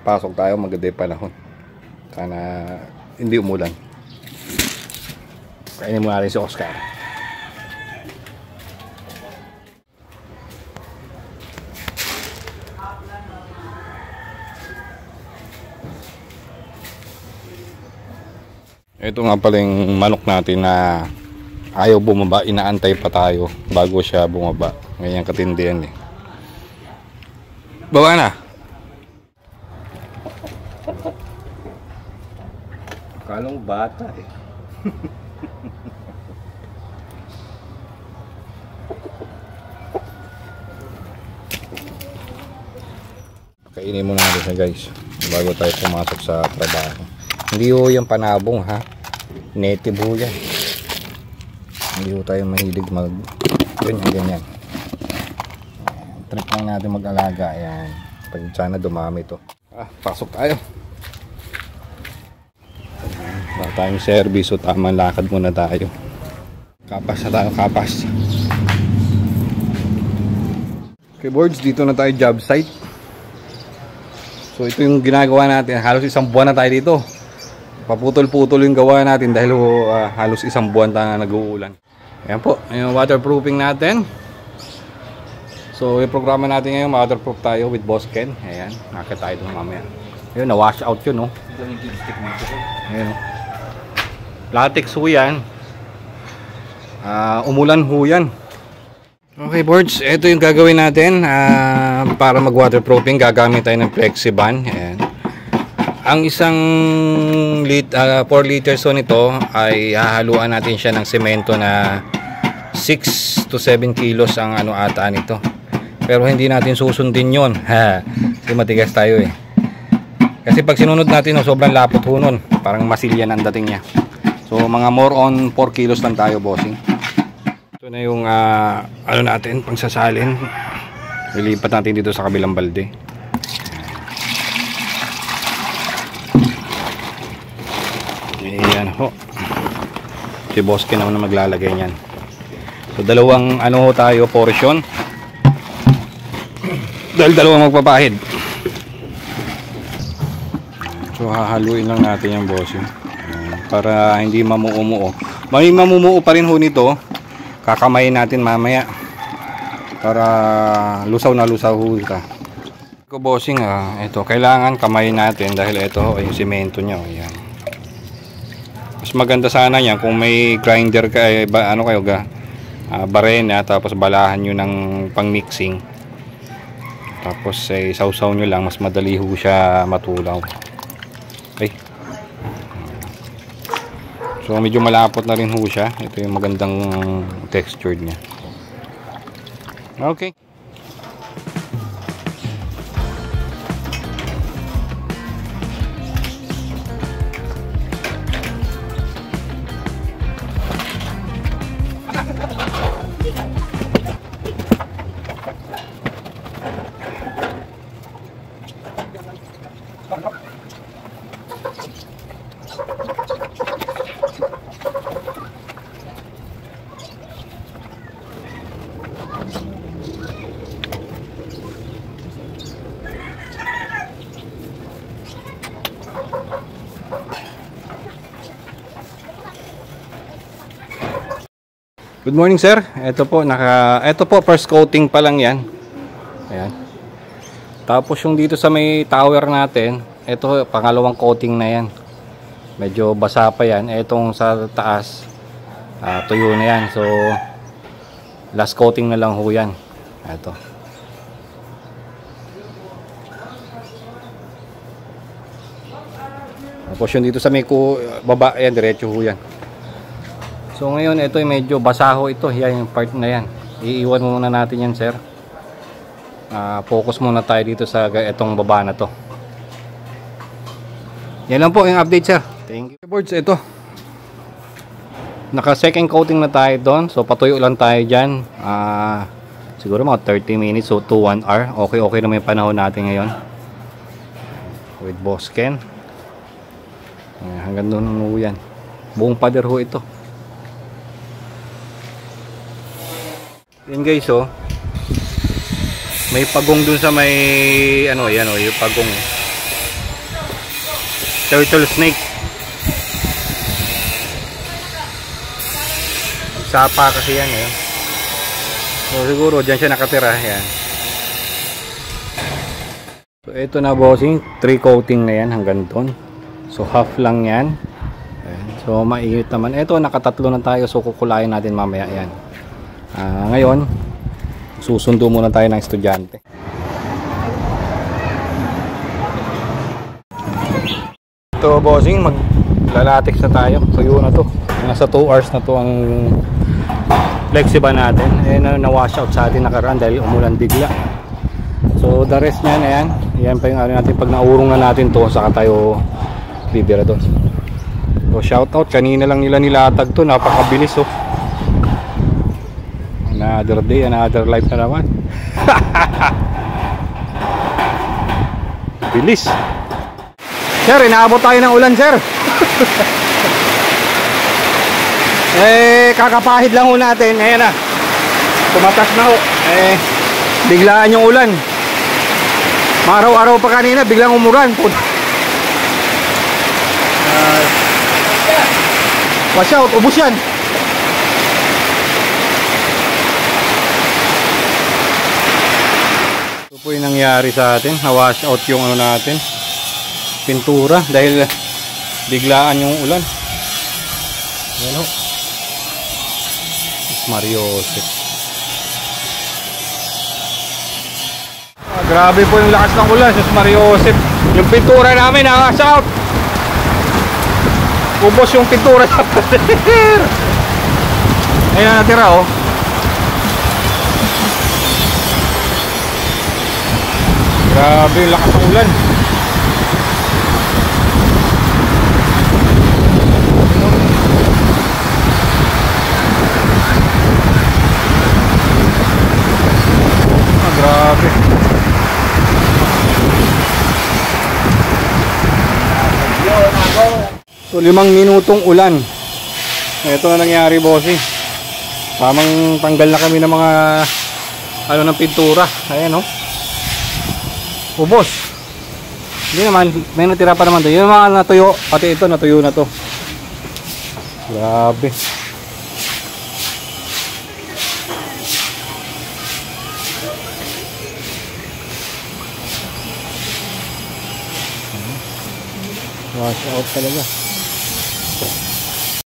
pasok tayo, maganda yung panahon. Sana hindi umulan. Kainin muna rin si Oscar. Ito nga pala yung manok natin na ayaw bumaba, inaantay pa tayo bago siya bumaba. Ganyan katindihan eh. Baba na. Kalong bata eh. Kainin muna natin siya guys bago tayo pumasok sa trabaho. Hindi ho yung panabong ha, native ho yan. Hindi ho tayo mahilig mag ganyan. Trip lang natin mag-alaga. Ayan, pag sana dumami to. Pasok tayo. Wala tayong service, so tamang lakad muna tayo. Kapas na tayo, kapas. Okay boards, dito na tayo job site. So ito yung ginagawa natin, halos isang buwan na tayo dito. Paputol-putol yung gawa natin dahil halos isang buwan tayo nag-uulan. Ayan po, yung waterproofing natin. So yung programa natin ngayon, waterproof tayo with Boss Ken. Ayan, nakakita tayo doon mamaya. Ayun, na-wash out yun, no? Ayan, no? Latex ho yan. Umulan ho yan. Okay boards, ito yung gagawin natin para mag-waterproofing. Gagamit tayo ng Flexi-Band. Ayan. Ang isang 4 liters nito ay hahaluan natin siya ng semento na 6 to 7 kilos ang ano ata nito. Pero hindi natin susundin yon. Kasi matigas tayo eh. Kasi pag sinunod natin, sobrang lapot ho nun. Parang masilyan ang dating niya. So mga more on 4 kilos lang tayo bossing. Ito na yung ano natin, pangsasalin. Lilipat natin dito sa kabilang balde. Ayan ho. Si Boss Ken na maglalagay niyan. So dalawang ano tayo portion. Dahil dalawang magpapahid. So hahaluin lang natin yung bossing. Para hindi mamumuo. May mamumuo pa rin ho nito. Kakamayin natin mamaya. Para lusaw na lusaw ho ito. Ito bossing ito kailangan kamayin natin dahil ito ay yung semento niya. Ayan. Mas maganda sana yan kung may grinder ka ano kayo barena tapos balahan nyo ng pang mixing tapos sausaw nyo lang, mas madali ho siya matulaw. So medyo malapot na rin ho siya. Ito yung magandang texture niya. Okay. Good morning sir. Ito po first coating pa lang 'yan. Ayan. Tapos yung dito sa may tower natin, ito pangalawang coating na 'yan. Medyo basa pa 'yan. Etong sa taas tuyo na 'yan. So last coating na lang ho 'yan. Ito. Tapos yung dito sa may baba, ayan diretso ho 'yan. So ngayon ito ay medyo basaho ito. Yan yung part na yan. Iiwan muna natin yan sir. Focus muna tayo dito sa itong baba na to. Yan lang po yung update sir. Thank you. Boards, ito. Naka second coating na tayo doon. So patuyo lang tayo dyan. Siguro mga 30 minutes so to 1 hour. Okay naman yung panahon natin ngayon. With Boss Ken. Hanggang doon ho yan. Buong pader ho ito. Yan guys may pagong dun sa may ano yan yung pagong turtle snake. Sapa kasi yan eh. So siguro dyan siya nakatira. Yan. So ito na bossing, 3 coating na yan hanggang doon. So half lang yan. Ayan. So mainit naman. Ito nakatatlo na tayo, so kukulayin natin mamaya yan. Ngayon susundo muna tayo ng estudyante. Ito bossing, maglalatex na tayo. Tuyo na to. Nasa 2 hours na to ang flexiban natin. Na-wash out sa atin nakaraan dahil umulan bigla. So the rest niyan, ayan. Yan pa yung ano natin. Pag naurong na natin to, saka tayo bibira doon. So shout out, kanina lang nila nilatag to. Napakabilis oh. Another day, another life na naman. Bilis. Sir, inaabot tayo ng ulan, sir. Kakapahid lang ho natin. Ayan na. Tumatas na ho. Biglaan yung ulan. Maraw-araw pa kanina, biglang umuran. Watch out, ubos yan. Ito po yung nangyari sa atin. Na-wash out yung ano natin, pintura, dahil biglaan yung ulan. Ayan ho. Mario Joseph. Grabe po yung lakas ng ulan, Sus Mario Joseph. Yung pintura namin wash out. Ubos yung pintura sa pader. Ayun na natira oh. Grabe yung lakas ng ulan. Grabe. So 5 minutong ulan. Ito na nangyari bossing. Tamang tanggal na kami ng mga ano ng pintura. Ayan oh. Ubos. Hindi naman, may natira pa naman to. Yung mga natuyo, pati ito natuyo na to. Grabe. Wash out talaga.